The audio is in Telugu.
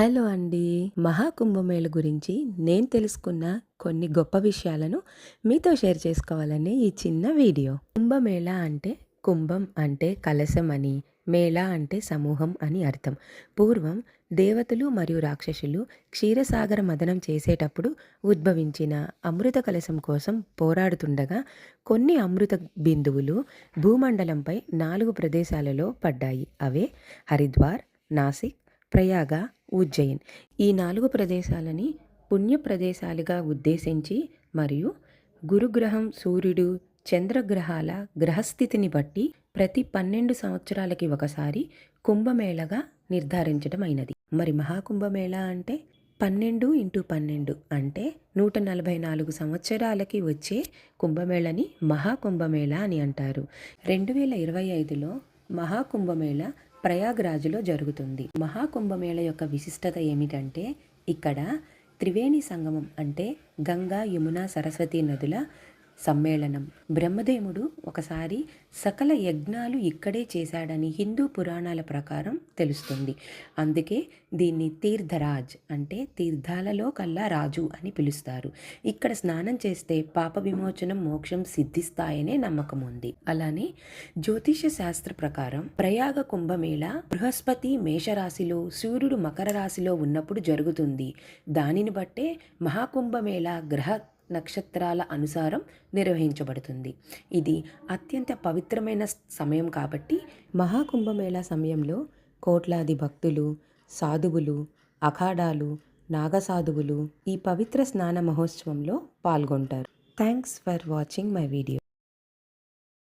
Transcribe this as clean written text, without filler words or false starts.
హలో అండి. మహాకుంభమేళ గురించి నేను తెలుసుకున్న కొన్ని గొప్ప విషయాలను మీతో షేర్ చేసుకోవాలని ఈ చిన్న వీడియో. కుంభమేళ అంటే కుంభం అంటే కలశం అని, మేళ అంటే సమూహం అని అర్థం. పూర్వం దేవతలు మరియు రాక్షసులు క్షీరసాగర మథనం చేసేటప్పుడు ఉద్భవించిన అమృత కలశం కోసం పోరాడుతుండగా కొన్ని అమృత బిందువులు భూమండలంపై 4 ప్రదేశాలలో పడ్డాయి. అవే హరిద్వార్, నాసిక్, ప్రయాగ, ఉజ్జయిన్. ఈ 4 ప్రదేశాలని పుణ్య ప్రదేశాలుగా ఉద్దేశించి మరియు గురుగ్రహం, సూర్యుడు, చంద్రగ్రహాల గ్రహస్థితిని బట్టి ప్రతి 12 సంవత్సరాలకి ఒకసారి కుంభమేళగా నిర్ధారించడమైనది. మరి మహాకుంభమేళ అంటే 12x12 అంటే 144 సంవత్సరాలకి వచ్చే కుంభమేళని మహాకుంభమేళ అని అంటారు. 2025లో మహాకుంభమేళ ప్రయాగ్రాజ్లో జరుగుతుంది. మహాకుంభమేళ యొక్క విశిష్టత ఏమిటంటే ఇక్కడ త్రివేణి సంగమం అంటే గంగా, యమున, సరస్వతి నదుల సమ్మేళనం. బ్రహ్మదేవుడు ఒకసారి సకల యజ్ఞాలు ఇక్కడే చేశాడని హిందూ పురాణాల ప్రకారం తెలుస్తుంది. అందుకే దీన్ని తీర్థరాజ్ అంటే తీర్థాలలో కల్లా రాజు అని పిలుస్తారు. ఇక్కడ స్నానం చేస్తే పాప విమోచనం, మోక్షం సిద్ధిస్తాయనే నమ్మకం ఉంది. అలానే జ్యోతిష శాస్త్ర ప్రకారం ప్రయాగ కుంభమేళ బృహస్పతి మేషరాశిలో, సూర్యుడు మకర రాశిలో ఉన్నప్పుడు జరుగుతుంది. దానిని బట్టే మహాకుంభమేళ గ్రహ నక్షత్రాల అనుసారం నిర్వహించబడుతుంది. ఇది అత్యంత పవిత్రమైన సమయం కాబట్టి మహాకుంభమేళా సమయంలో కోట్లాది భక్తులు, సాధువులు, అఖాడాలు, నాగసాధువులు ఈ పవిత్ర స్నాన మహోత్సవంలో పాల్గొంటారు. Thanks for watching my video.